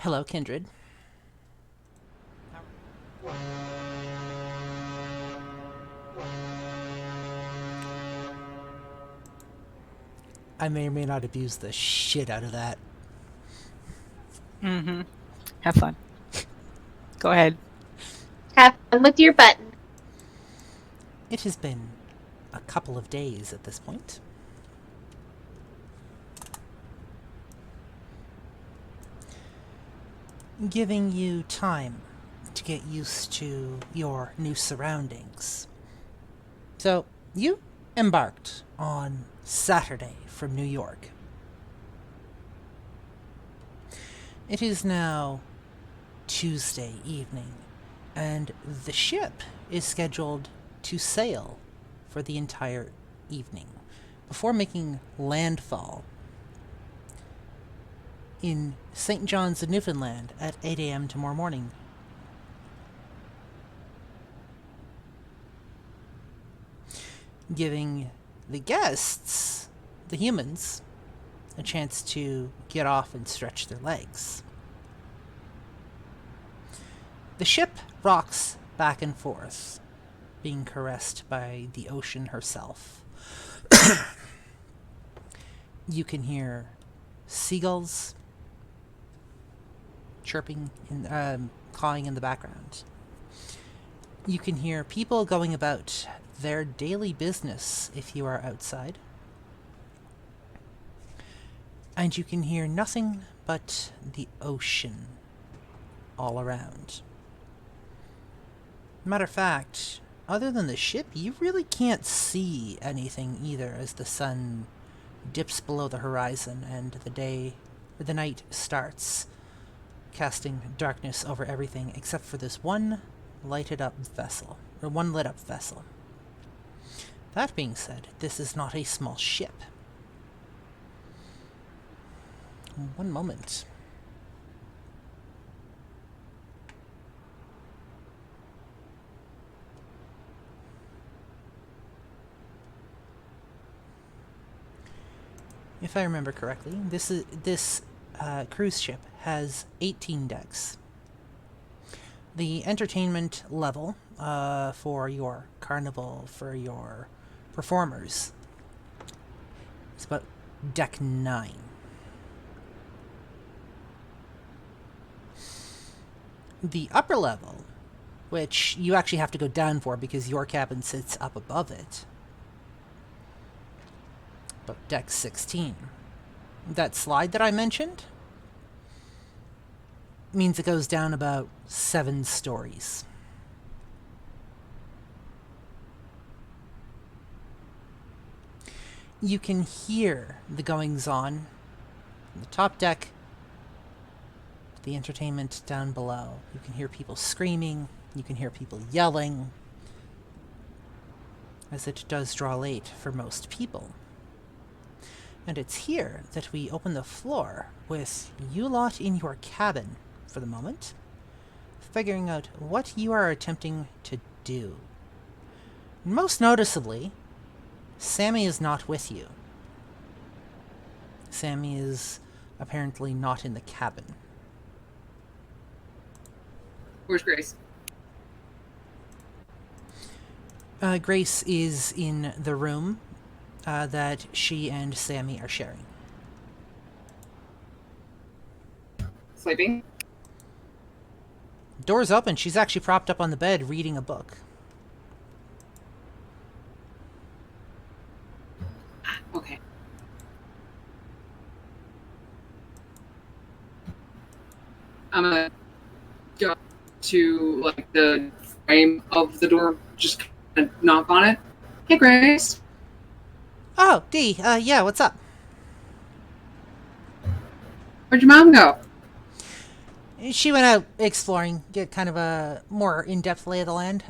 Hello, Kindred. I may or may not abuse the shit out of that. Mm-hmm. Have fun. Go ahead. Have fun with your button. It has been a couple of days at this point. Giving you time to get used to your new surroundings. So, you embarked on Saturday from New York. It is now Tuesday evening, and the ship is scheduled to sail for the entire evening before making landfall in St. John's, Newfoundland at 8 a.m. tomorrow morning. Giving the guests, the humans, a chance to get off and stretch their legs. The ship rocks back and forth, being caressed by the ocean herself. You can hear seagulls chirping cawing in the background. You can hear people going about their daily business if you are outside. And you can hear nothing but the ocean all around. Matter of fact, other than the ship, you really can't see anything either as the sun dips below the horizon and the night starts, casting darkness over everything except for this one lit up vessel. That being said, this is not a small ship. One moment. If I remember correctly, this cruise ship has 18 decks. The entertainment level for your carnival, for your performers, is about deck 9. The upper level, which you actually have to go down for because your cabin sits up above it, about deck 16. That slide that I mentioned means it goes down about 7 stories. You can hear the goings on the top deck, the entertainment down below. You can hear people screaming, you can hear people yelling, as it does draw late for most people. And it's here that we open the floor with you lot in your cabin for the moment, figuring out what you are attempting to do. Most noticeably, Sammy is not with you. Sammy is apparently not in the cabin. Where's Grace? Grace is in the room that she and Sammy are sharing. Sleeping? Door's open. She's actually propped up on the bed reading a book. Okay. I'm gonna go to like the frame of the door, just kind of knock on it. Hey, Grace. Oh, Dee, yeah, what's up? Where'd your mom go? She went out exploring, get kind of a more in-depth lay of the land.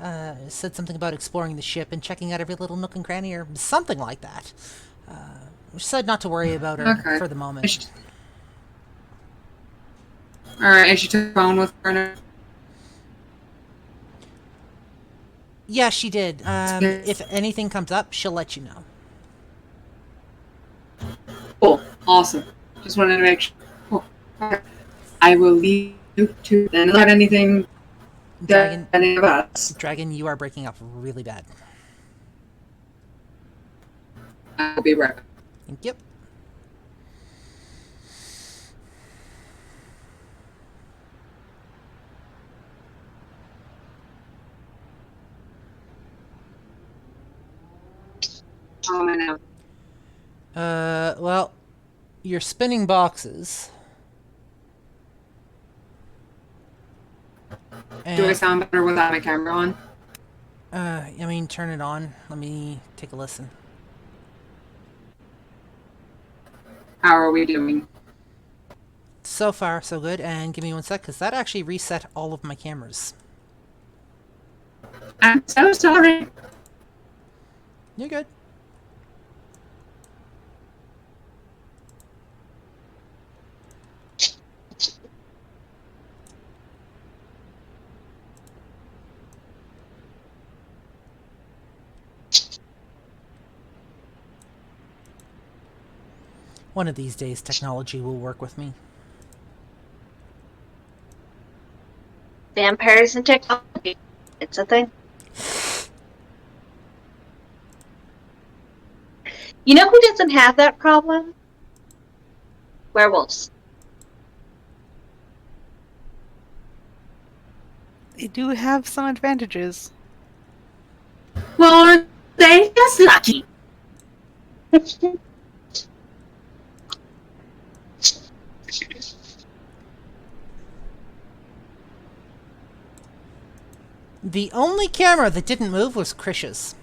Said something about exploring the ship and checking out every little nook and cranny or something like that. She said not to worry about her for the moment. Alright, and she took the phone with her. Yeah, she did. If anything comes up, she'll let you know. Cool. Awesome. Just wanted to make sure. Cool. Okay. I will leave you to then let anything Dragon, any of us. Dragon, you are breaking up really bad. I'll be right back. Thank you. How am I now? Well, you're spinning boxes. Do I sound better without my camera on? I mean, turn it on. Let me take a listen. How are we doing? So far, so good. And give me 1 sec, because that actually reset all of my cameras. I'm so sorry. You're good. One of these days, technology will work with me. Vampires and technology. It's a thing. You know who doesn't have that problem? Werewolves. They do have some advantages. Well, are they just lucky? The only camera that didn't move was Krish's.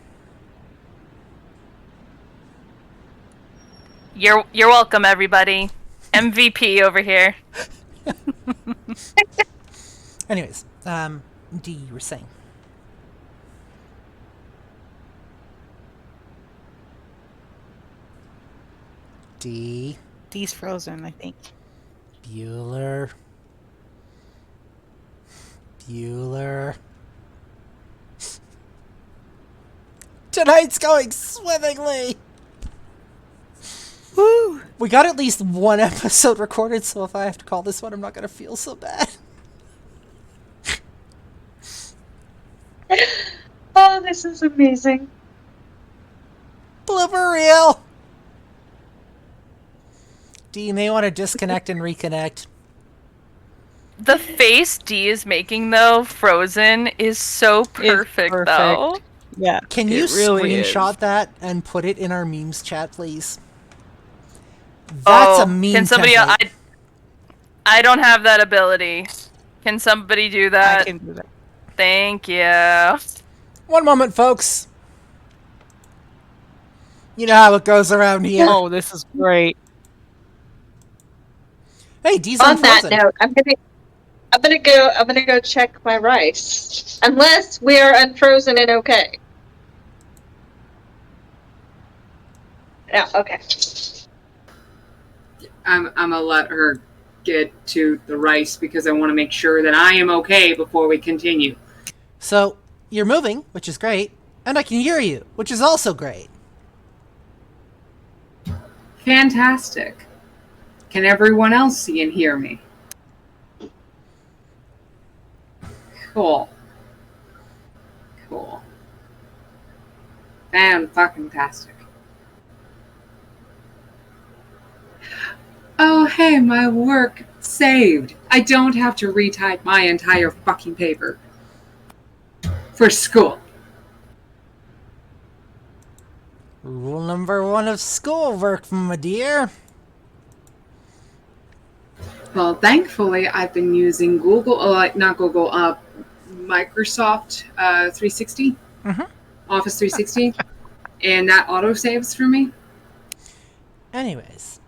You're welcome, everybody. MVP over here. Anyways, D, you were saying. D. D's frozen, I think. Bueller. Tonight's going swimmingly! Woo! We got at least one episode recorded, so if I have to call this one, I'm not gonna feel so bad. Oh, this is amazing. Blooper reel! D, you may want to disconnect and reconnect. The face D is making, though, frozen, is so perfect, though. Yeah. Can you it really screenshot is. that and put it in our memes chat, please? That's a meme Can somebody? template. I don't have that ability. Can somebody do that? I can do that. Thank you. One moment, folks. You know how it goes around here. Oh, this is great. Hey, D's On that unfrozen. note, I'm gonna go check my rice. Unless we are unfrozen and okay. No, okay. I'm gonna let her get to the rice because I want to make sure that I am okay before we continue. So, you're moving, which is great, and I can hear you, which is also great. Fantastic. Can everyone else see and hear me? Cool. Fan-fucking-tastic. Oh, hey, my work saved. I don't have to retype my entire fucking paper. For school. Rule number 1 of schoolwork, my dear. Well, thankfully, I've been using Microsoft 360, Office 360, and that auto-saves for me. Anyways,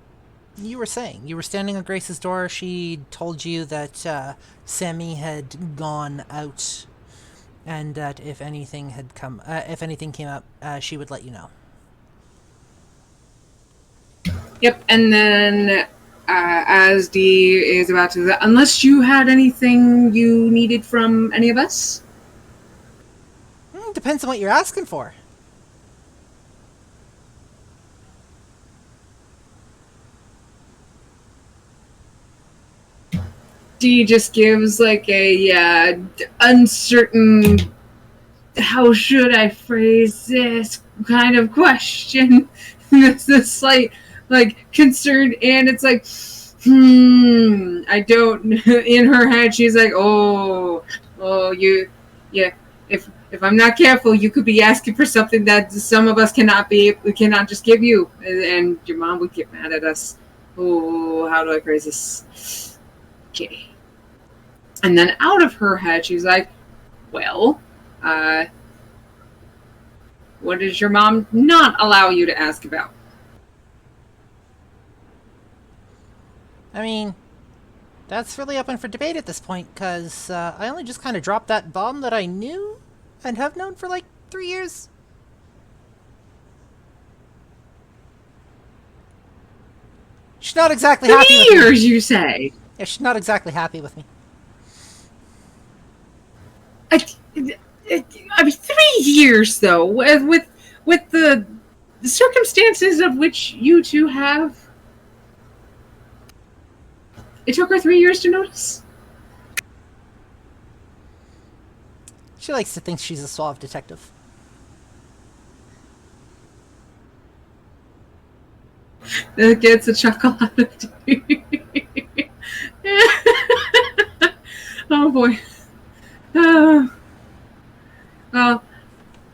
you were saying, you were standing at Grace's door. She told you that Sammy had gone out, and that if anything came up, she would let you know. Yep, and then as D is about to, unless you had anything you needed from any of us? Depends on what you're asking for. Dee just gives like a uncertain, how should I phrase this kind of question. It's a slight like concern, and it's like, I don't. In her head, she's like, oh, you, yeah. If I'm not careful, you could be asking for something that some of us we cannot just give you, and your mom would get mad at us. Oh, how do I phrase this? Okay. And then out of her head, she's like, well, what does your mom not allow you to ask about? I mean, that's really open for debate at this point, because I only just kind of dropped that bomb that I knew and have known for like 3 years. She's not exactly happy with 3 me. years, you say? Yeah, she's not exactly happy with me. I mean, 3 years though, with the circumstances of which you two have. It took her 3 years to notice. She likes to think she's a suave detective. It gets a chuckle out of me. Oh boy. Well,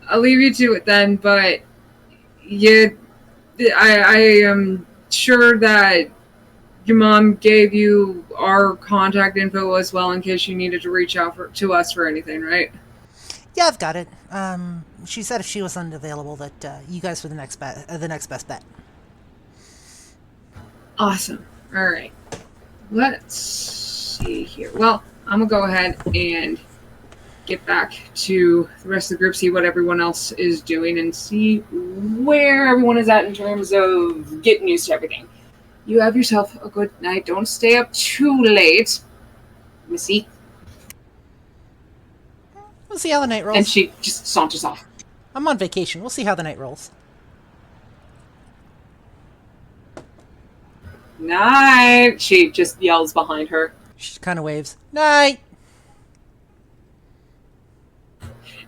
I'll leave you to it then, but I am sure that your mom gave you our contact info as well in case you needed to reach out to us for anything, right? Yeah, I've got it. She said if she was unavailable that you guys were the next best bet. Awesome. All right. Let's see here. Well, I'm going to go ahead and get back to the rest of the group, see what everyone else is doing, and see where everyone is at in terms of getting used to everything. You have yourself a good night. Don't stay up too late, Missy. We'll see how the night rolls. And she just saunters off. I'm on vacation. We'll see how the night rolls. Night. She just yells behind her. She kind of waves. Night!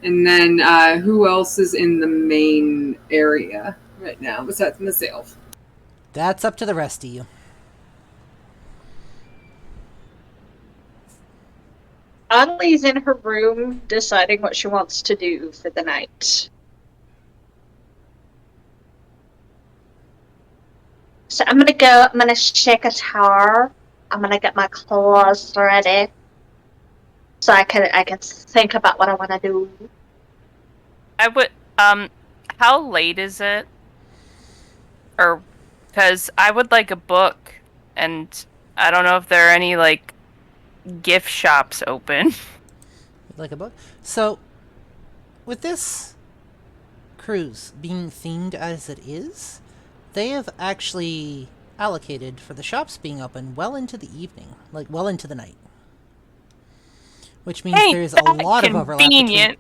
And then who else is in the main area right now besides myself? That's up to the rest of you. Adelie's in her room deciding what she wants to do for the night. So I'm gonna shake a shower. I'm gonna get my clothes ready. So I can think about what I wanna do. I would, how late is it? Or, because I would like a book, and I don't know if there are any, like, gift shops open. Like a book? So, with this cruise being themed as it is, they have actually allocated for the shops being open well into the evening, like well into the night. Which means there's a lot of overlap.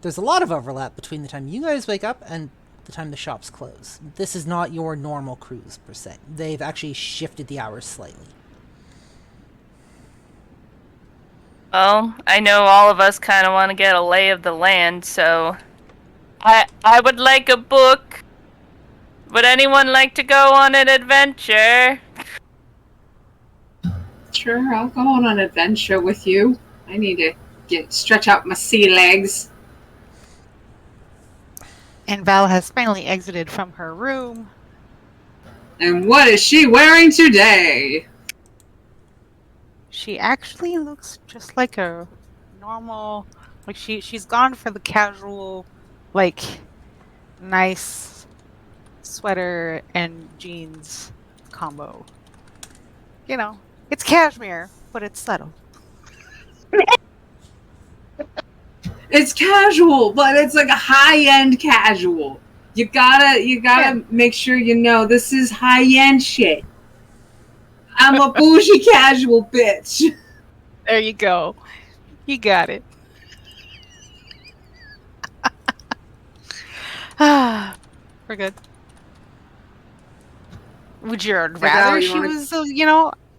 There's a lot of overlap between the time you guys wake up and the time the shops close. This is not your normal cruise, per se. They've actually shifted the hours slightly. Well, I know all of us kind of want to get a lay of the land, so I would like a book. Would anyone like to go on an adventure? Sure, I'll go on an adventure with you. I need to stretch out my sea legs. And Val has finally exited from her room. And what is she wearing today? She actually looks just like a normal, like she's gone for the casual, like, nice sweater and jeans combo. You know, it's cashmere, but it's subtle. It's casual, but it's like a high-end casual. You gotta make sure you know this is high-end shit. I'm a bougie casual bitch. There you go. You got it. We're good. Would you rather she was,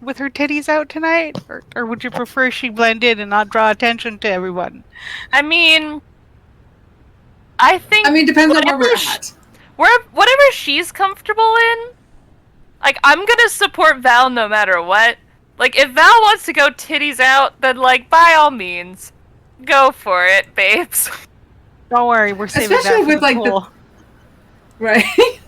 with her titties out tonight, or would you prefer she blend in and not draw attention to everyone? I mean, I think. I mean, depends on where we're whatever at. Whatever she's comfortable in. Like, I'm gonna support Val no matter what. Like, if Val wants to go titties out, then, like, by all means, go for it, babes. Don't worry, we're saving Especially that for with, the like, pool. Right?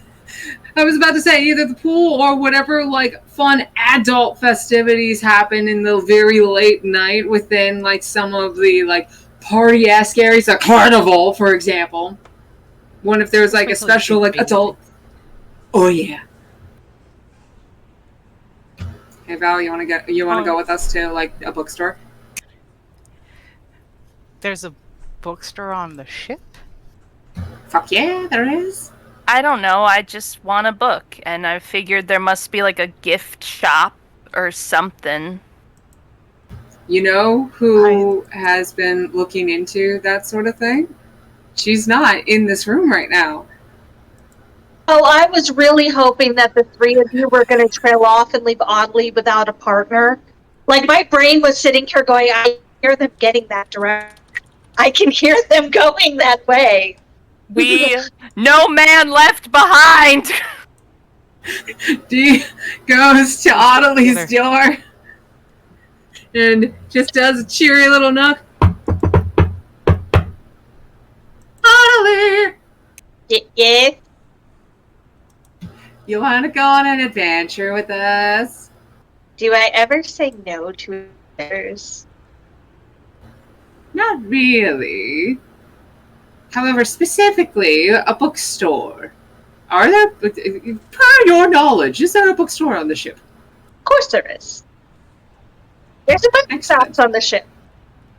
I was about to say either the pool or whatever, like, fun adult festivities happen in the very late night within, like, some of the, like, party-esque areas, a carnival, for example. One if there's, like, a special, like, adult... Oh, yeah. Hey, Val, you want to go with us to, like, a bookstore? There's a bookstore on the ship? Fuck yeah, there is. I don't know, I just want a book, and I figured there must be, like, a gift shop or something. You know who has been looking into that sort of thing? She's not in this room right now. Oh, I was really hoping that the three of you were going to trail off and leave Oddly without a partner. Like, my brain was sitting here going, I hear them getting that direction. I can hear them going that way. No man left behind! Dee goes to Audley's door and just does a cheery little knock. Audley! Yeah? You want to go on an adventure with us? Do I ever say no to others? Not really. However, specifically, a bookstore. Are there, per your knowledge, is there a bookstore on the ship? Of course there is. There's a bunch of shops on the ship.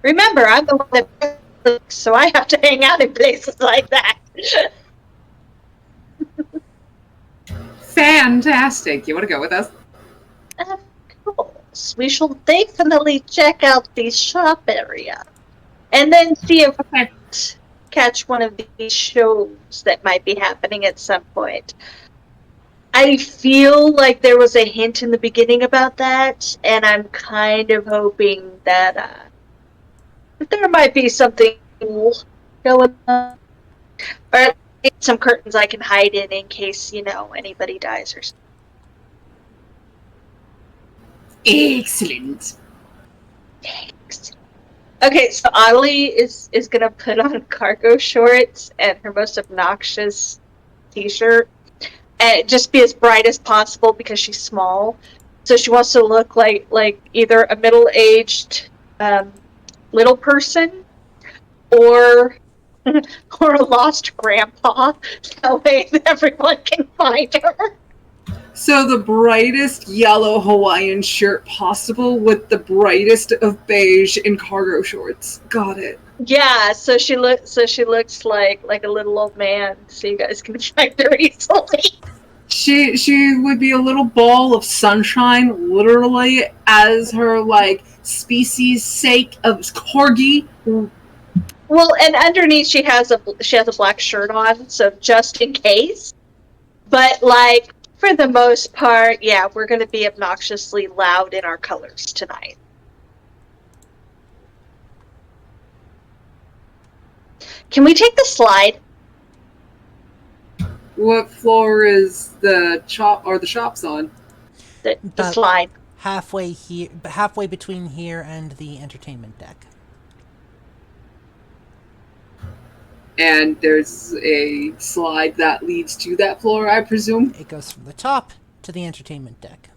Remember, I'm the one that books, so I have to hang out in places like that. Fantastic. You want to go with us? Of course. We shall definitely check out the shop area. And then see if we can catch one of these shows that might be happening at some point. I feel like there was a hint in the beginning about that, and I'm kind of hoping that there might be something cool going on. Or at least some curtains I can hide in case, anybody dies or something. Excellent. Thanks. Okay, so Audley is gonna put on cargo shorts and her most obnoxious t-shirt, and just be as bright as possible because she's small. So she wants to look like either a middle-aged little person or a lost grandpa. That way everyone can find her. So the brightest yellow Hawaiian shirt possible with the brightest of beige in cargo shorts. Got it. Yeah, so she looks like a little old man, so you guys can find her easily. She would be a little ball of sunshine, literally, as her species sake of corgi. Well, and underneath she has a black shirt on, so just in case. But for the most part, yeah, we're going to be obnoxiously loud in our colors tonight. Can we take the slide? What floor is the shops on? The slide. Halfway between here and the entertainment deck. And there's a slide that leads to that floor, I presume? It goes from the top to the entertainment deck.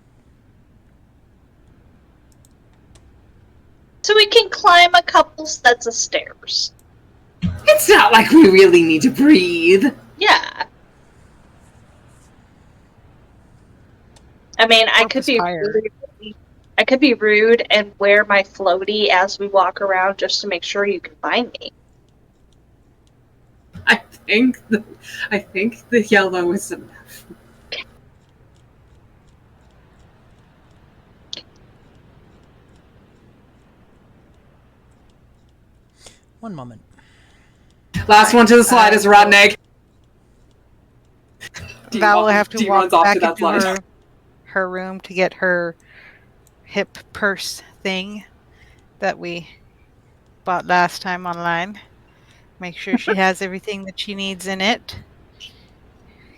So we can climb a couple sets of stairs. It's not like we really need to breathe. Yeah. I mean, I could be rude and wear my floaty as we walk around just to make sure you can find me. I think the yellow is enough. One moment. Last one to the slide is a rotten egg. Val will have to walk off back to that into slide. her room to get her hip purse thing that we bought last time online. Make sure she has everything that she needs in it,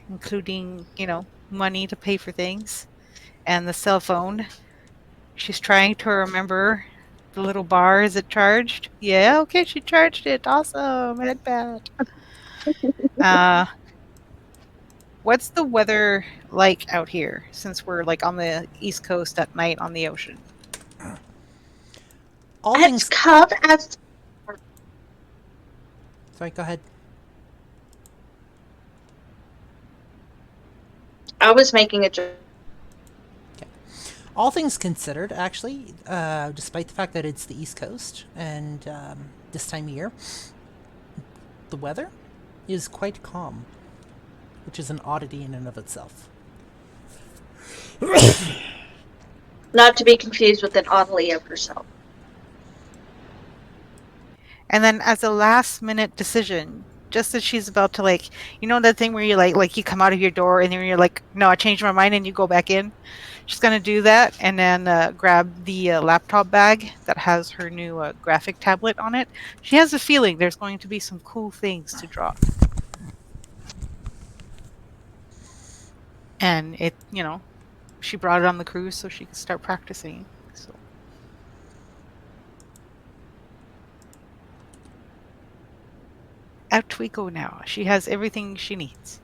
including, money to pay for things and the cell phone. She's trying to remember the little bar. Is it charged? Yeah, okay, she charged it. Awesome. Headband. What's the weather like out here since we're like on the East Coast at night on the ocean? All It's things. cold as. Sorry, go ahead. I was making a joke. All things considered, actually, despite the fact that it's the East Coast and this time of year, the weather is quite calm, which is an oddity in and of itself. Not to be confused with an oddly of herself. And then as a last minute decision, just as she's about to that thing where you like you come out of your door and then you're like, no, I changed my mind, and you go back in. She's going to do that and then grab the laptop bag that has her new graphic tablet on it. She has a feeling there's going to be some cool things to drop. And she brought it on the cruise so she could start practicing. So. Out we go now. She has everything she needs.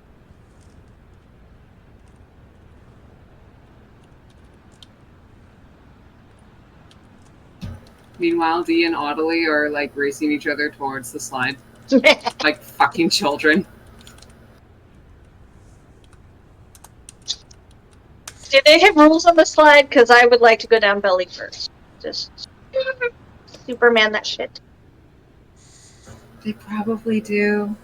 Meanwhile, Dee and Audley are like racing each other towards the slide. Like fucking children. Do they have rules on the slide? Because I would like to go down belly first. Just Superman that shit. They probably do.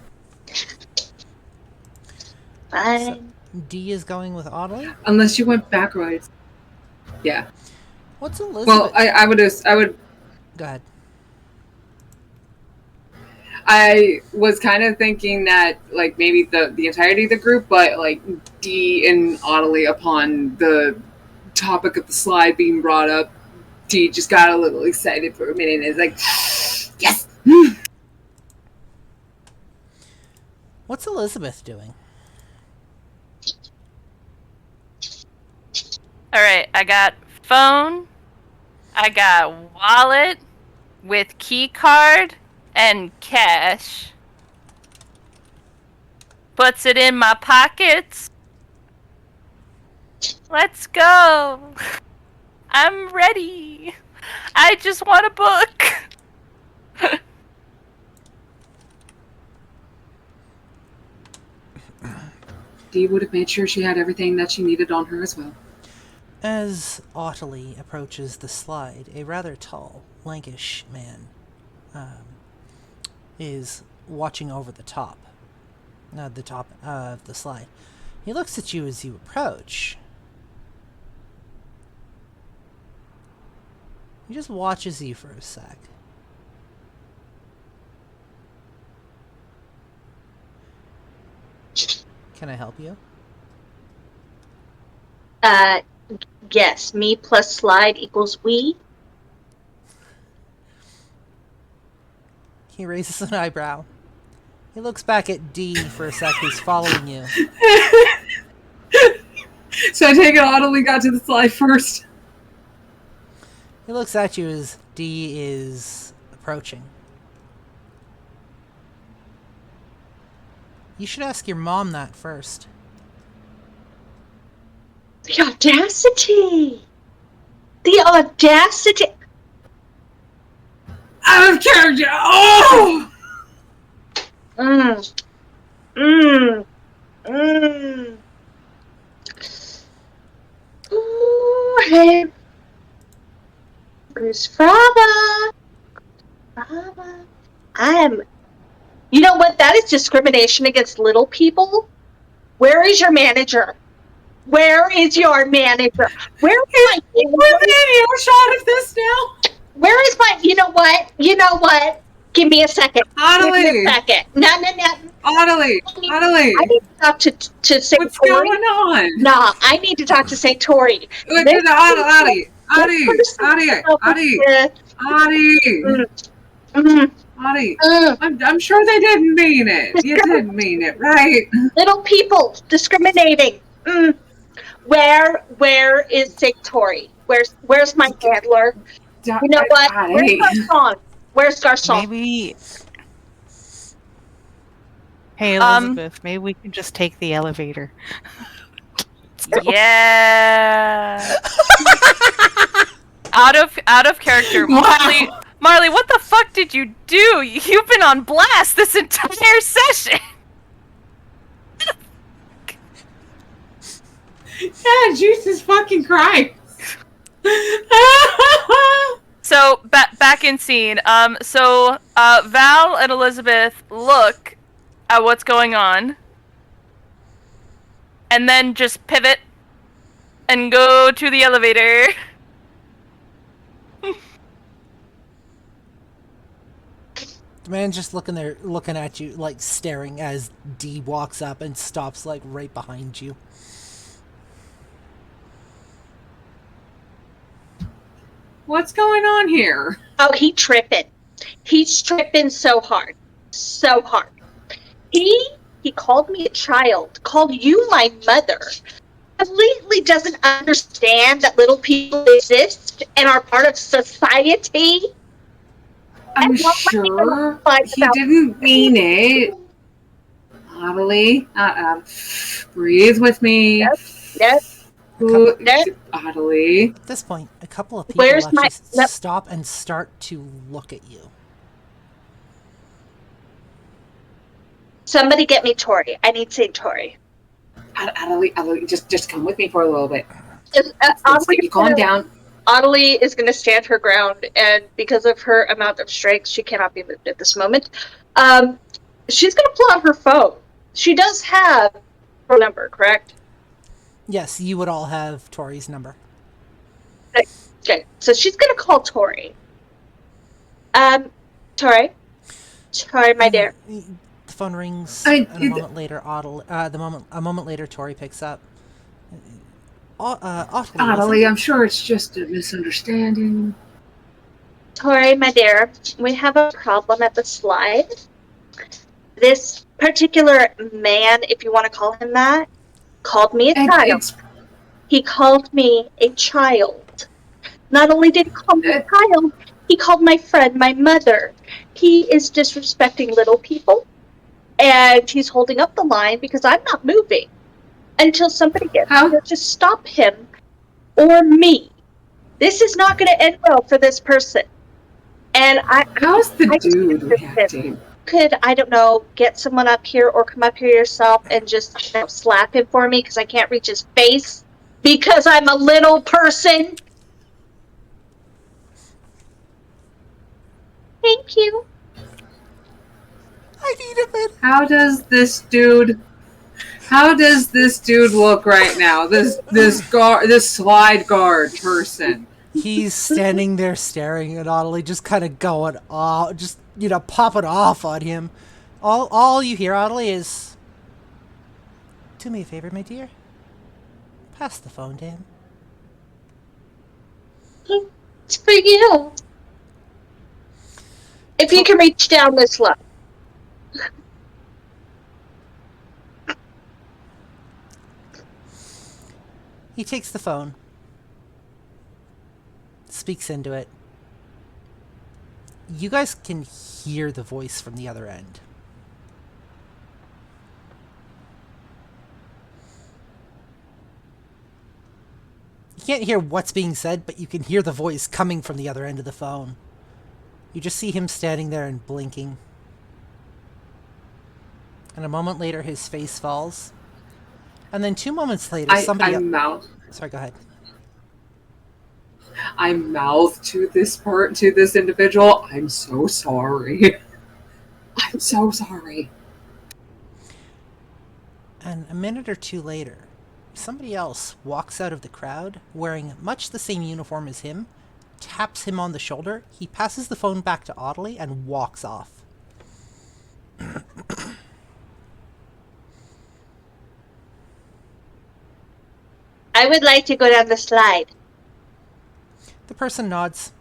Fine. D is going with Audley? Unless you went backwards. Yeah. What's Elizabeth? Well, I would. Go ahead. I was kind of thinking that like maybe the entirety of the group, but like Dee and Audley, upon the topic of the slide being brought up, Dee just got a little excited for a minute and is like, yes! What's Elizabeth doing? Alright, I got phone, I got wallet with key card and cash. Puts it in my pockets. Let's go. I'm ready. I just want a book. Dee would have made sure she had everything that she needed on her as well. As Ottilie approaches the slide, a rather tall, lankish man is watching over the top of the slide. He looks at you as you approach. He just watches you for a sec. Can I help you? Yes. Me plus slide equals we. He raises an eyebrow. He looks back at D for a sec, who's following you. So I take it Audley got to the slide first. He looks at you as D is approaching. You should ask your mom that first. The audacity! The audacity! Out of character! Oh! Ooh, hey. Bruce Fraba. You know what? That is discrimination against little people. Where is your manager? Where is your manager? Where is my Within earshot of this now? Where is my? You know what? You know what? Give me a second. Audley. Give me a second. No. Audley. I need to talk to Saint What's Tori. going on? No, I need to talk to Saint Tori. Audley. Adi, I'm sure they didn't mean it. You didn't mean it, right? Little people discriminating. Where is Tori? Where's my handler? You know what? Where's Garcon? Where's Garcon? Maybe. Hey, Elizabeth, maybe we can just take the elevator. Yeah. Out of character. Marley, what the fuck did you do? You've been on blast this entire session. Yeah, Jesus fucking Christ. So back in scene. So Val and Elizabeth look at what's going on, and then just pivot and go to the elevator. The man's just looking at you, like staring as D walks up and stops like right behind you. What's going on here? Oh, he's tripping so hard. So hard. He called me a child, called you my mother. Completely doesn't understand that little people exist and are part of society. I'm sure he didn't mean it. Adelie, breathe with me. Yep. Adelie. At this point, a couple of people actually stop and start to look at you. Somebody get me Tori. I need St. Tori. Adelie, just come with me for a little bit. You calm down. Adelie is going to stand her ground, and because of her amount of strength, she cannot be moved at this moment. She's going to pull out her phone. She does have her number, correct? Yes, you would all have Tori's number. Okay, so she's going to call Tori. Tori, my dear. The phone rings, and a moment later, a moment later, Tori picks up. Adelie, I'm sure it's just a misunderstanding. Tori, my dear, we have a problem at the slide. This particular man, if you want to call him that, called me a child. He called me a child. Not only did he call me a child, he called my friend my mother. He is disrespecting little people, and he's holding up the line because I'm not moving until somebody gets here to stop him or me. This is not going to end well for this person. And how's the dude reacting? Could, I don't know, get someone up here or come up here yourself and just slap him for me because I can't reach his face because I'm a little person? Thank you. I need a minute. How does this dude look right now? This slide guard person. He's standing there staring at Adelie, just kind of going off, just, popping off on him. All you hear, Adelie, is, "Do me a favor, my dear. Pass the phone to him." It's for you. If you can reach down this low. He takes the phone, speaks into it. You guys can hear the voice from the other end. You can't hear what's being said, but you can hear the voice coming from the other end of the phone. You just see him standing there and blinking. And a moment later, his face falls. And then 2 moments later, somebody... Sorry, go ahead. I mouth to this individual. I'm so sorry. I'm so sorry. And a minute or two later, somebody else walks out of the crowd wearing much the same uniform as him, taps him on the shoulder, he passes the phone back to Adelie and walks off. I would like to go down the slide. The person nods.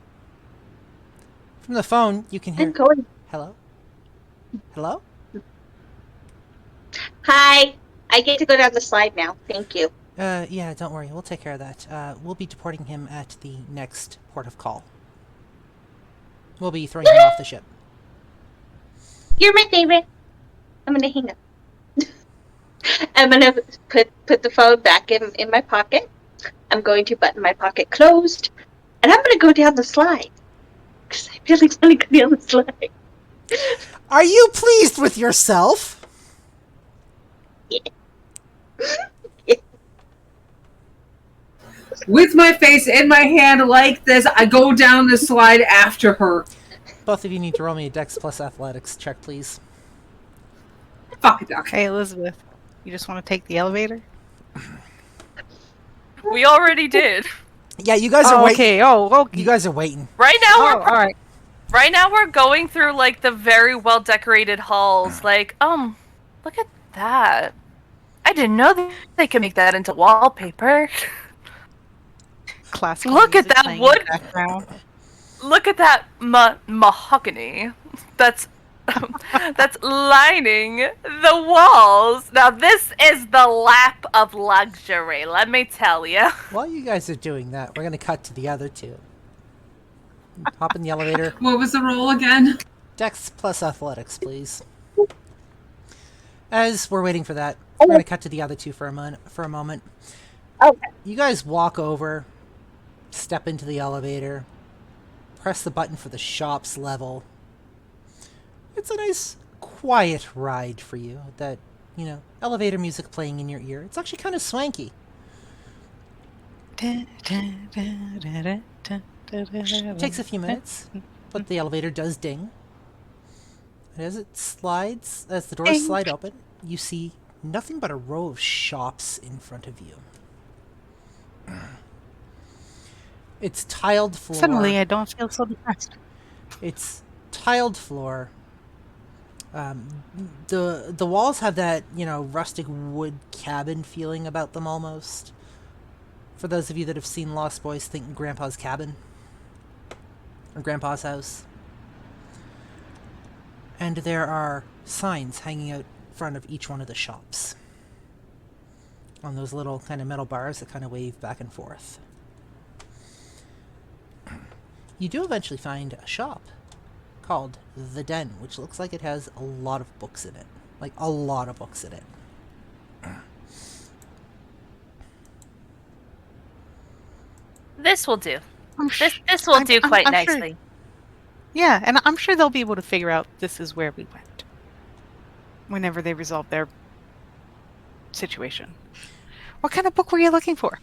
From the phone, you can hear, I'm going. hello? Hello? Hi. I get to go down the slide now. Thank you. Yeah, don't worry. We'll take care of that. We'll be deporting him at the next port of call. We'll be throwing him off the ship. You're my favorite. I'm gonna hang up. I'm gonna put the phone back in my pocket. I'm going to button my pocket closed, and I'm gonna go down the slide because I really want to go down the slide. Are you pleased with yourself? With my face in my hand like this, I go down the slide after her. Both of you need to roll me a Dex plus Athletics check, please. Fuck a duck. Hey, Elizabeth, you just want to take the elevator? We already did. Yeah, you guys are waiting. Okay. Oh, okay. You guys are waiting. Right now Oh, we're all right. right now we're going through like the very well decorated halls. Like, look at that. I didn't know that they could make that into wallpaper. Classical Look at music that playing in wood. the background. Look at that mahogany. That's that's lining the walls. Now this is the lap of luxury, let me tell you. While you guys are doing that, we're going to cut to the other two. Hop in the elevator. What was the roll again? Dex plus Athletics, please. As we're waiting for that, we're going to cut to the other two for a moment. Okay. You guys walk over, step into the elevator, press the button for the shop's level. It's a nice, quiet ride for you. That, elevator music playing in your ear. It's actually kind of swanky. It takes a few minutes, but the elevator does ding. And as the doors Ding. slide open, you see nothing but a row of shops in front of you. It's tiled floor. Suddenly, I don't feel so depressed. It's tiled floor. The walls have that, rustic wood cabin feeling about them almost. For those of you that have seen Lost Boys, think Grandpa's cabin. Or Grandpa's house. And there are signs hanging out front of each one of the shops. On those little kind of metal bars that kind of wave back and forth. You do eventually find a shop called The Den, which looks like it has a lot of books in it. Like, a lot of books in it. This will do. This This will do quite nicely. Sure, yeah, and I'm sure they'll be able to figure out this is where we went. Whenever they resolve their situation. What kind of book were you looking for?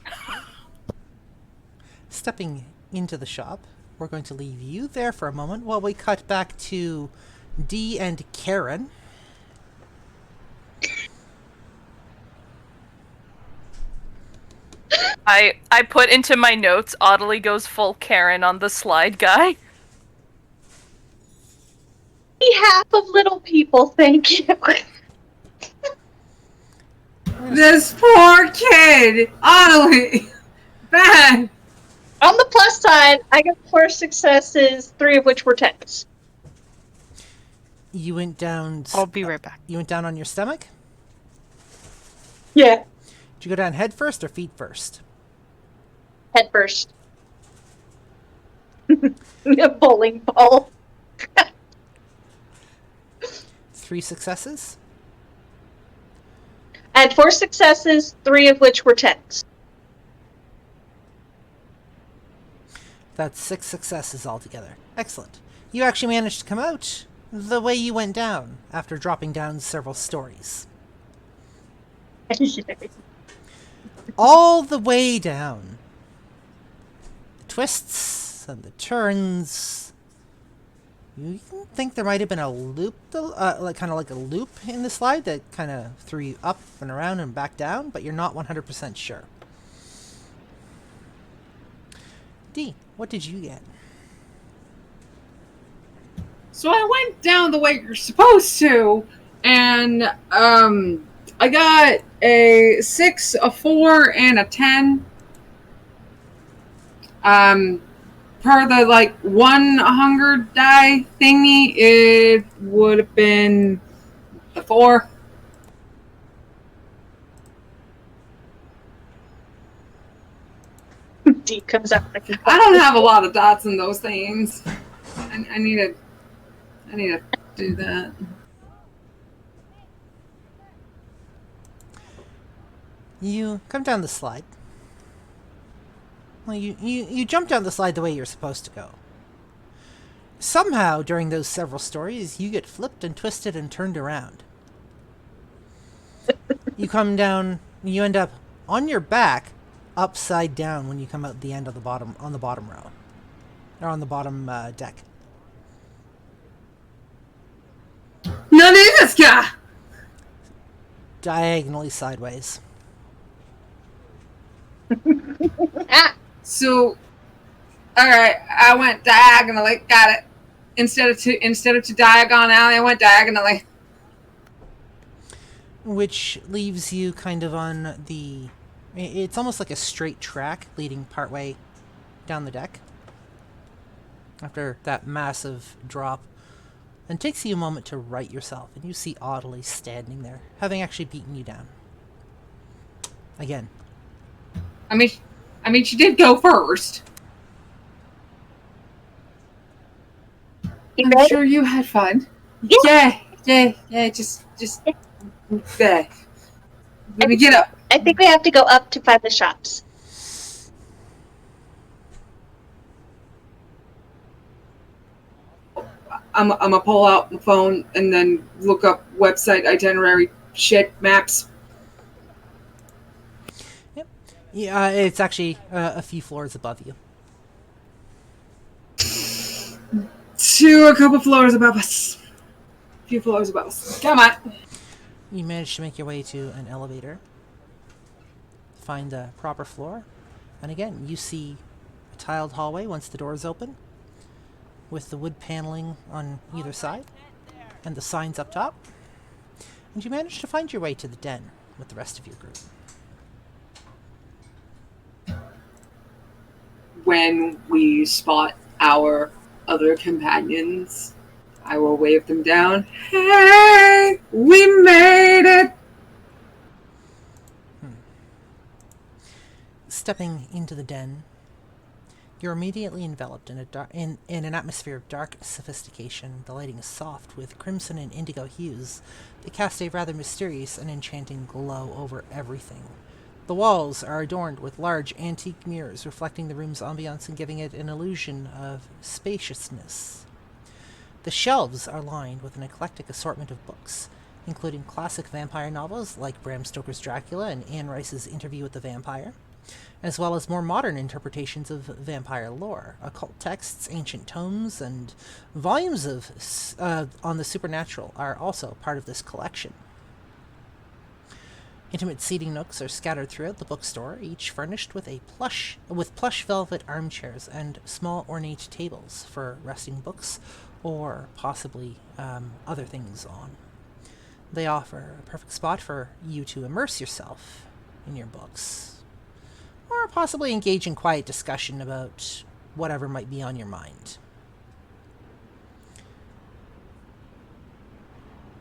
Stepping into the shop, we're going to leave you there for a moment while we cut back to Dee and Karen. I put into my notes, Audley goes full Karen on the slide guy. Behalf of little people, thank you. This poor kid! Audley! Bad! On the plus side, I got 4 successes, 3 of which were 10s. You went down... I'll be right back. You went down on your stomach? Yeah. Did you go down head first or feet first? Head first. A bowling ball. 3 successes? I had 4 successes, 3 of which were 10s. That's 6 successes altogether. Excellent. You actually managed to come out the way you went down after dropping down several stories. All the way down. The twists and the turns. You think there might have been a loop, kind of like a loop in the slide that kind of threw you up and around and back down, but you're not 100% sure. D, what did you get? So I went down the way you're supposed to, and I got a 6, a 4, and a 10. per the like one hunger die thingy, it would have been the 4. D comes out like I don't have a lot of dots in those things. I need to do that. You come down the slide. Well, you jump down the slide the way you're supposed to go. Somehow, during those several stories, you get flipped and twisted and turned around. You come down, you end up on your back, upside down when you come out the end of the bottom, on the bottom row. Or on the bottom deck. Naniska! Diagonally sideways. So, all right, I went diagonally. Got it. Instead of to diagonally, I went diagonally. Which leaves you kind of on the... It's almost like a straight track leading partway down the deck. After that massive drop. And it takes you a moment to right yourself, and you see Audley standing there, having actually beaten you down. Again. I mean, she did go first. I'm sure you had fun. Yeah. Just there. Let me get up. I think we have to go up to find the shops. I'm gonna pull out the phone and then look up website itinerary shit maps. Yep. Yeah, it's actually a few floors above you. To a couple floors above us. A few floors above us. Come on. You manage to make your way to an elevator. Find the proper floor. And again, you see a tiled hallway once the door is open, with the wood paneling on either side, and the signs up top. And you manage to find your way to the den with the rest of your group. When we spot our other companions, I will wave them down. Hey, we made it! Stepping into the den, you're immediately enveloped in an atmosphere of dark sophistication. The lighting is soft, with crimson and indigo hues that cast a rather mysterious and enchanting glow over everything. The walls are adorned with large antique mirrors, reflecting the room's ambiance and giving it an illusion of spaciousness. The shelves are lined with an eclectic assortment of books, including classic vampire novels like Bram Stoker's Dracula and Anne Rice's Interview with the Vampire, as well as more modern interpretations of vampire lore, occult texts, ancient tomes, and volumes of on the supernatural are also part of this collection. Intimate seating nooks are scattered throughout the bookstore, each furnished with plush velvet armchairs and small ornate tables for resting books or possibly other things on. They offer a perfect spot for you to immerse yourself in your books, or possibly engage in quiet discussion about whatever might be on your mind.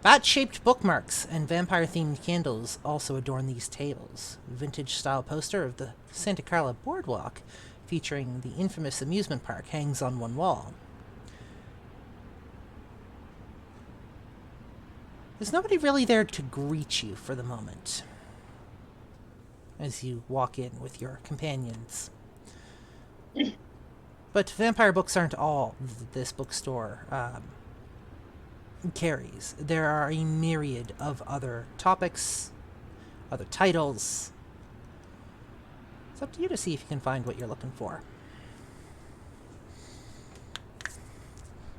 Bat-shaped bookmarks and vampire-themed candles also adorn these tables. A vintage-style poster of the Santa Carla Boardwalk, featuring the infamous amusement park, hangs on one wall. There's nobody really there to greet you for the moment as you walk in with your companions. But vampire books aren't all this bookstore carries. There are a myriad of other topics, other titles. It's up to you to see if you can find what you're looking for.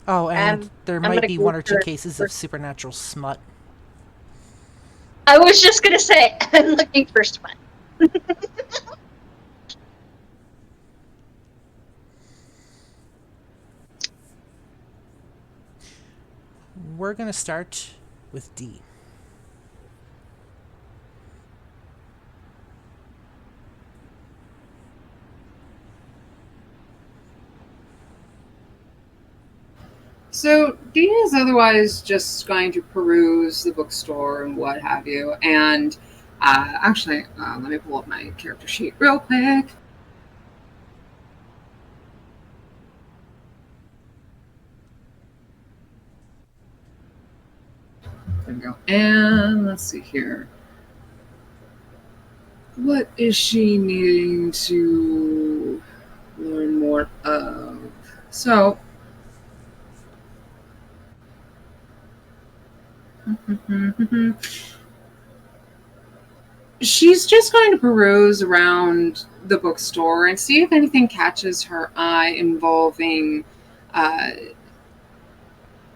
Oh, and there might be one or two cases of supernatural smut. I was just gonna say, I'm looking for smut. We're going to start with D. So Dee is otherwise just going to peruse the bookstore and what have you. And let me pull up my character sheet real quick. There we go. And let's see here. What is she needing to learn more of? So, she's just going to peruse around the bookstore and see if anything catches her eye involving,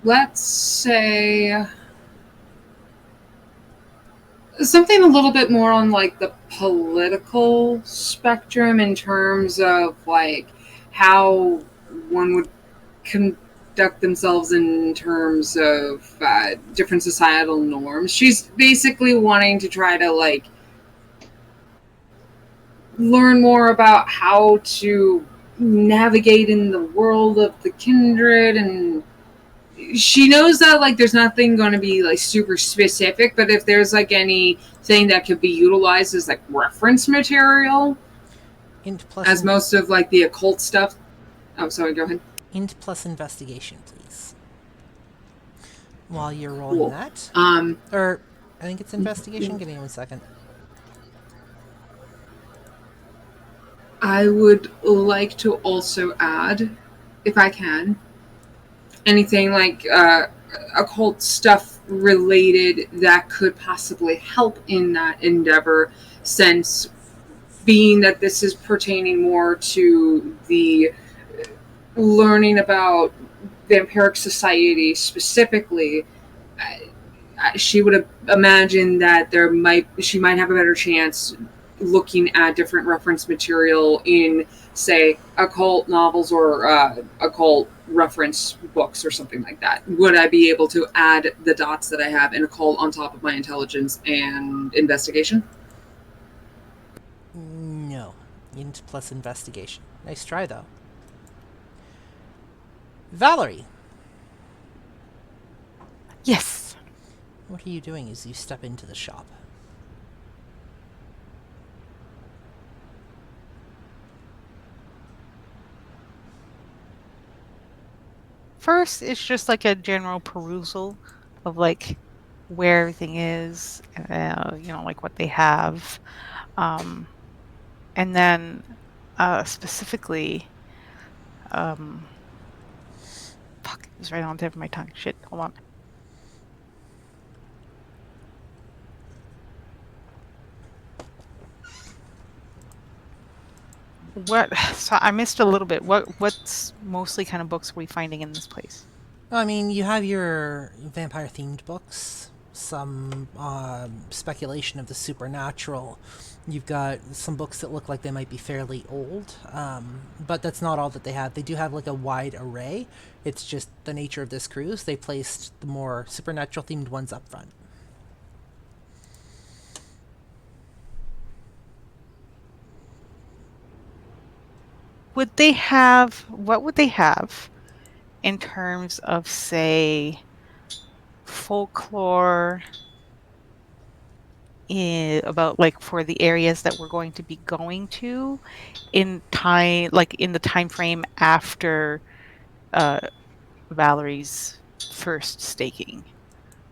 let's say, something a little bit more on like the political spectrum in terms of like how one would conduct themselves in terms of different societal norms. She's basically wanting to try to like learn more about how to navigate in the world of the kindred, and she knows that like there's nothing going to be like super specific, but if there's like anything that could be utilized as like reference material, Int plus as most of like the occult stuff. Oh, sorry, go ahead. Int plus investigation, please. While you're rolling Cool. that, Um, or I think it's investigation. Give me 1 second. I would like to also add, if I can, anything like occult stuff related that could possibly help in that endeavor, since being that this is pertaining more to the learning about vampiric society specifically. She would imagine that she might have a better chance looking at different reference material in, say, occult novels or occult reference books or something like that. Would I be able to add the dots that I have in occult on top of my intelligence and investigation? No. Int plus investigation. Nice try, though. Valerie, Yes. what are you doing as you step into the shop? First, it's just like a general perusal of like where everything is, like what they have. And then specifically, fuck, it was right on the tip of my tongue. Shit, hold on. What? So I missed a little bit. What's mostly kind of books are we finding in this place? I mean, you have your vampire-themed books, some speculation of the supernatural. You've got some books that look like they might be fairly old, but that's not all that they have. They do have like a wide array. It's just the nature of this cruise. They placed the more supernatural-themed ones up front. What would they have in terms of, say, folklore about like for the areas that we're going to be going to in time, like in the time frame after Valerie's first staking?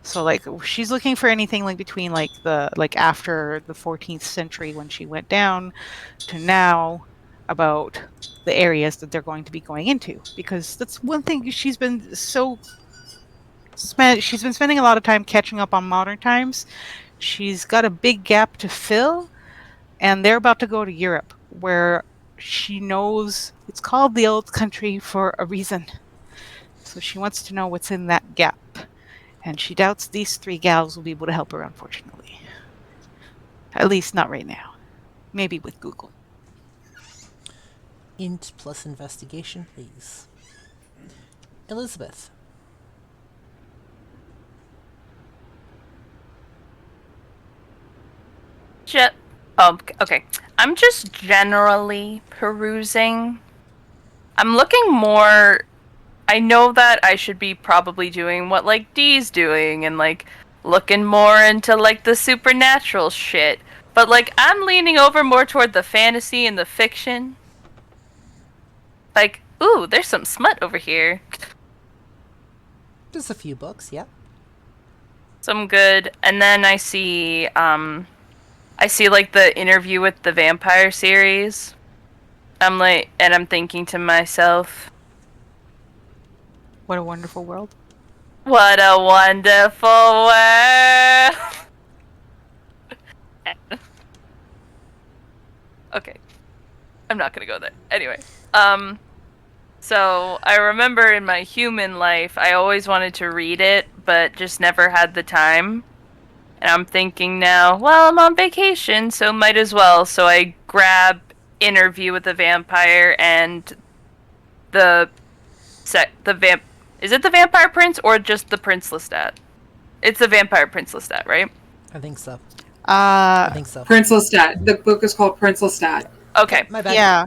So like she's looking for anything like between like after the 14th century when she went down to now, about the areas that they're going to be going into, because that's one thing she's been spending a lot of time catching up on modern times. She's got a big gap to fill, and they're about to go to Europe, where she knows it's called the old country for a reason. So she wants to know what's in that gap. And she doubts these three gals will be able to help her, unfortunately. At least not right now. Maybe with Google. Int plus investigation, please. Elizabeth. Okay. I'm just generally perusing. I'm looking more I know that I should be probably doing what like Dee's doing and like looking more into like the supernatural shit. But like I'm leaning over more toward the fantasy and the fiction. Like, ooh, there's some smut over here. Just a few books, yeah. Some good. And then I see like the interview with the vampire series. I'm like, and I'm thinking to myself, What a wonderful world. what a wonderful world. Okay. I'm not gonna go there. Anyway. So I remember in my human life, I always wanted to read it, but just never had the time. And I'm thinking now, well, I'm on vacation, so might as well. So I grab Interview with the Vampire and is it the Vampire Prince or just the Prince Lestat? It's the Vampire Prince Lestat, right? I think so. I think so. Prince Lestat. The book is called Prince Lestat. Okay. My bad. Yeah.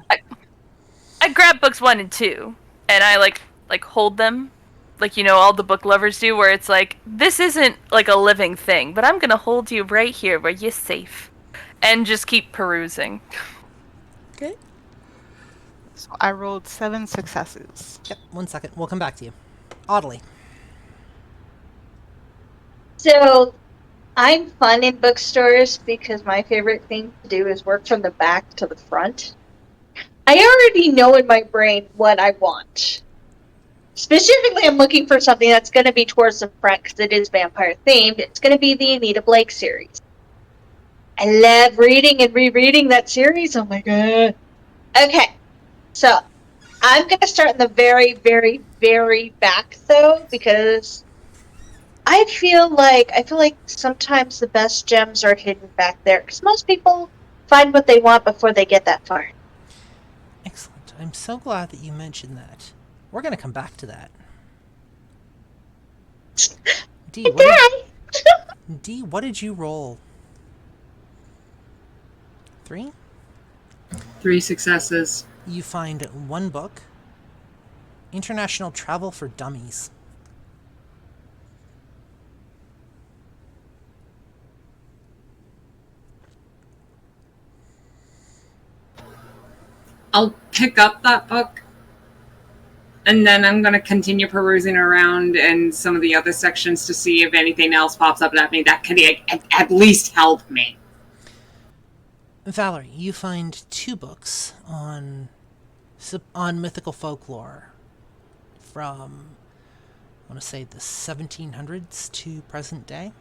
I grab books 1 and 2, and I like hold them, like all the book lovers do, where it's like this isn't like a living thing, but I'm gonna hold you right here where you're safe, and just keep perusing. Okay. So I rolled 7 successes. Yep, 1 second. We'll come back to you. Oddly. So I'm fun in bookstores because my favorite thing to do is work from the back to the front. I already know in my brain what I want. Specifically, I'm looking for something that's going to be towards the front because it is vampire themed. It's going to be the Anita Blake series. I love reading and rereading that series. Oh my god. Okay, so I'm going to start in the very, very, very back though, because I feel like sometimes the best gems are hidden back there because most people find what they want before they get that far. Excellent. I'm so glad that you mentioned that. We're going to come back to that. D, what did you roll? 3? 3 successes. You find 1 book. International Travel for Dummies. I'll pick up that book, and then I'm going to continue perusing around in some of the other sections to see if anything else pops up at me that could at least help me. Valerie, you find 2 books on mythical folklore from, I want to say, the 1700s to present day.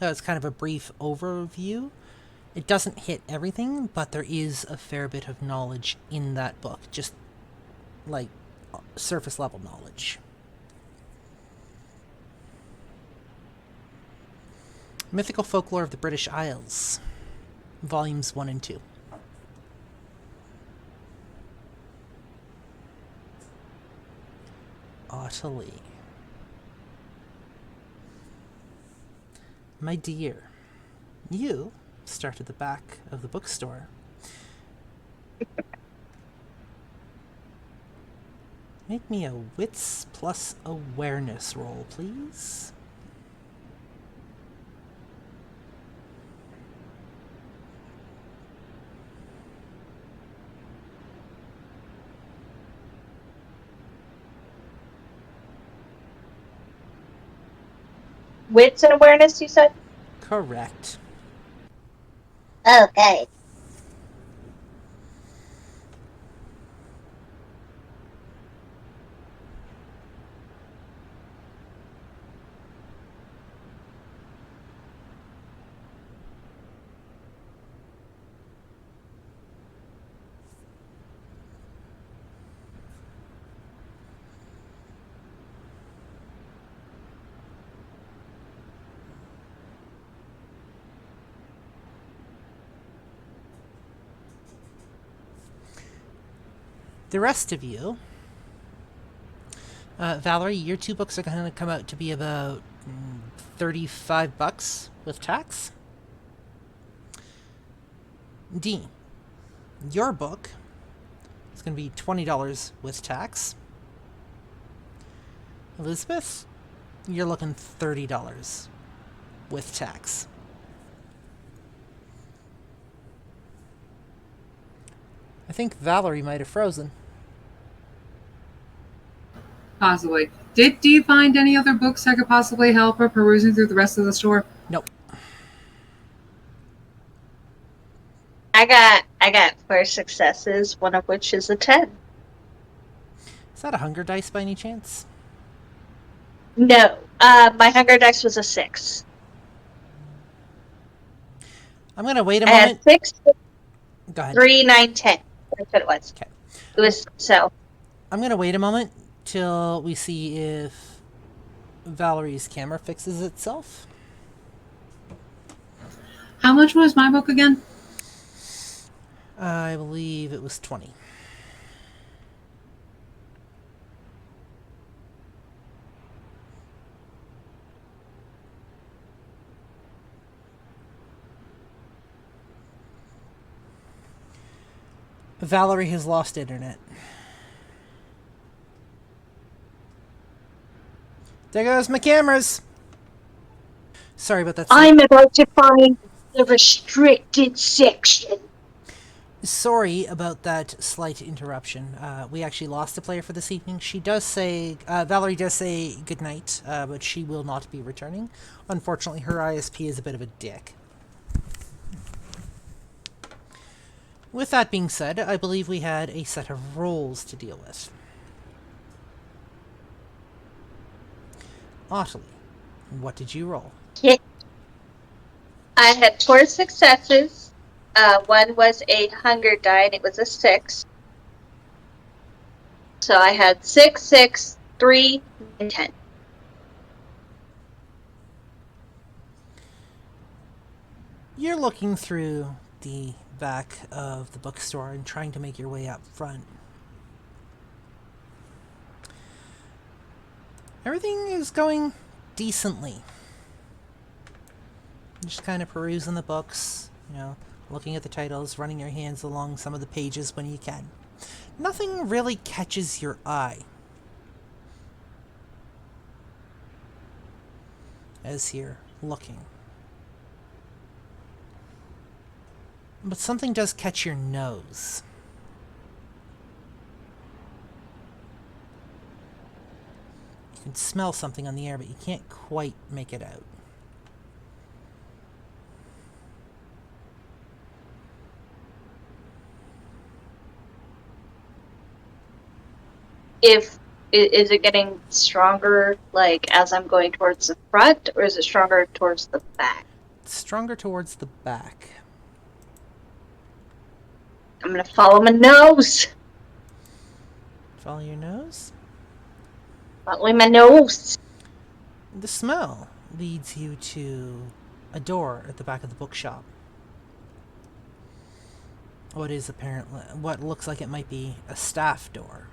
It's kind of a brief overview. It doesn't hit everything, but there is a fair bit of knowledge in that book, just like surface level knowledge. Mythical Folklore of the British Isles, volumes 1 and 2. Ottilie. My dear, you start at the back of the bookstore. Make me a wits plus awareness roll, please. Wits and awareness, you said? Correct. Okay. The rest of you, Valerie, your 2 books are going to come out to be about $35 with tax. D, your book is going to be $20 with tax. Elizabeth, you're looking $30 with tax. I think Valerie might have frozen. Possibly. Do you find any other books that could possibly help her perusing through the rest of the store? Nope. I got 4 successes, one of which is a 10. Is that a hunger dice by any chance? No, my hunger dice was a 6. I'm gonna wait a I had moment. 6, Go ahead. 3, 9, 10. That's what it was. Okay. It was so. I'm gonna wait a moment till we see if Valerie's camera fixes itself. How much was my book again? I believe it was 20. Valerie has lost internet. There goes my cameras. Sorry about that. I'm about to find the restricted section. Sorry about that slight interruption. We actually lost a player for this evening. She does say, Valerie does say goodnight, but she will not be returning. Unfortunately, her ISP is a bit of a dick. With that being said, I believe we had a set of roles to deal with. Ottilie, what did you roll? Yeah. I had 4 successes. One was a hunger die, and it was a 6. So I had 6, 6, 3, and 10. You're looking through the back of the bookstore and trying to make your way up front. Everything is going decently. Just kind of perusing the books, looking at the titles, running your hands along some of the pages when you can. Nothing really catches your eye. As you're looking. But something does catch your nose. You can smell something on the air, but you can't quite make it out. Is it getting stronger, like, as I'm going towards the front, or is it stronger towards the back? It's stronger towards the back. I'm gonna follow my nose. Follow your nose. Following my nose. The smell leads you to a door at the back of the bookshop. What looks like it might be a staff door.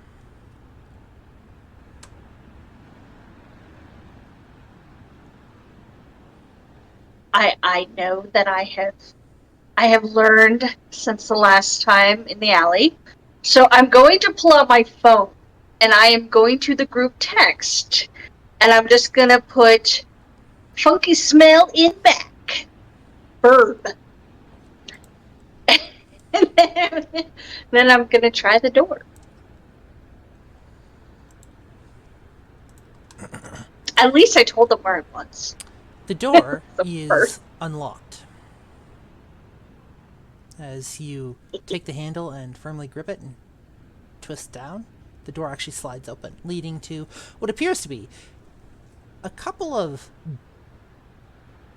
I know that I have learned since the last time in the alley. So I'm going to pull out my phone and I am going to the group text and I'm just gonna put funky smell in back. Verb. And then I'm gonna try the door. At least I told them where it was. The door The is first. unlocked. As you take the handle and firmly grip it and twist down, the door actually slides open, leading to what appears to be a couple of...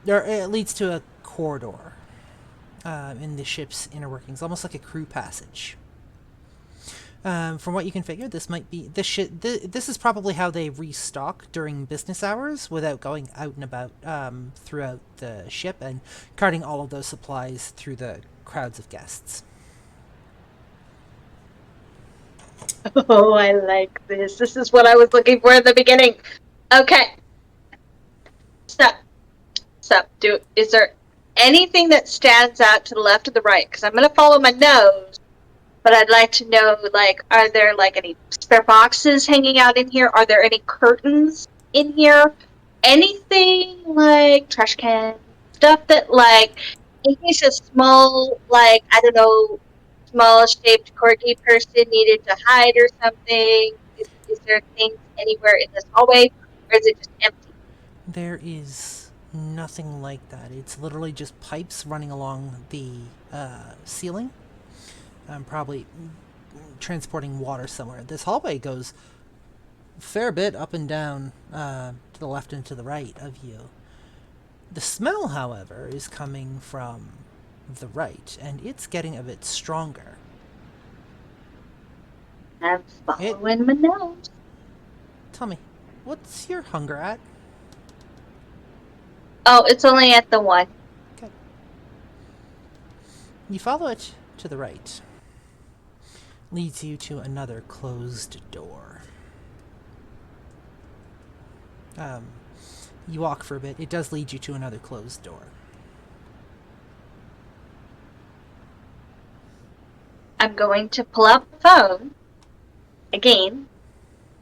it leads to a corridor in the ship's inner workings, almost like a crew passage. From what you can figure, this might be this is probably how they restock during business hours without going out and about throughout the ship and carting all of those supplies through the crowds of guests. Oh, I like this. This is what I was looking for in the beginning. Okay. Stop. Is there anything that stands out to the left or the right? Because I'm going to follow my nose. but I'd like to know, like, are there, like, any spare boxes hanging out in here? Are there any curtains in here? Anything, like, trash can? Stuff that, like, in case a small, like, I don't know, small-shaped corgi person needed to hide or something? Is there things anywhere in this hallway, or is it just empty? There is nothing like that. It's literally just pipes running along the ceiling. Probably transporting water somewhere. This hallway goes a fair bit up and down to the left and to the right of you. The smell, however, is coming from the right, and it's getting a bit stronger. I'm following my nose. Tell me, what's your hunger at? Oh, it's only at the one. Okay. You follow it to the right. Leads you to another closed door. You walk for a bit. It does lead you to another closed door. I'm going to pull out the phone again,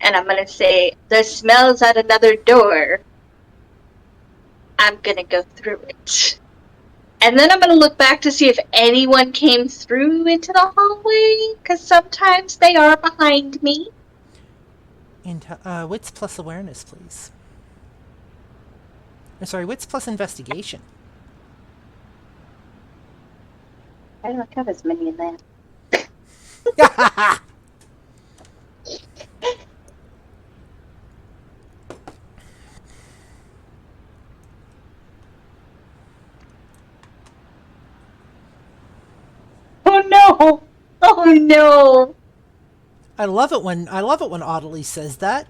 and I'm going to say, the smell's at another door. I'm going to go through it. And then I'm going to look back to see if anyone came through into the hallway, because sometimes they are behind me. Wits plus awareness, please. Sorry, wits plus investigation. I don't have as many in that. Oh no! Oh no! I love it when Audley says that.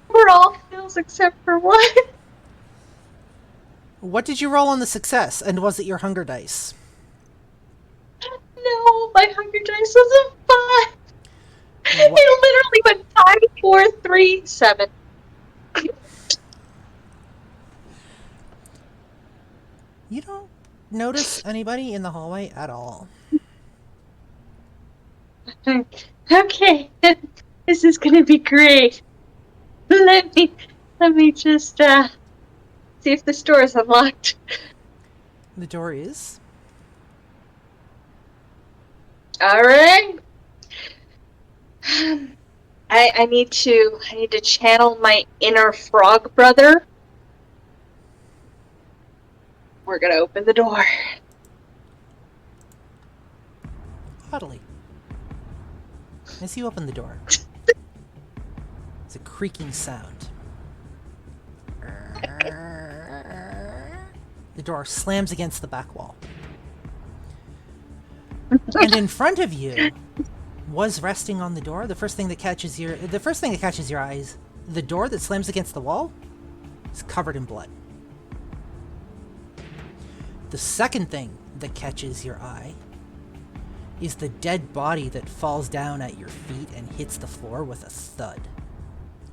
We're all fails except for one. What did you roll on the success, and was it your hunger dice? No, my hunger dice was a 5. What? It literally went 5, 4, 3, 7. You don't notice anybody in the hallway at all. Okay, this is gonna be great. Let me just see if this door is unlocked. The door is. All right. I need to channel my inner frog brother. We're gonna open the door. Audley. As you open the door, it's a creaking sound. The door slams against the back wall. And in front of you was resting on the door. The first thing that catches your eyes, the door that slams against the wall is covered in blood. The second thing that catches your eye is the dead body that falls down at your feet and hits the floor with a thud.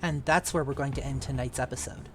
And that's where we're going to end tonight's episode.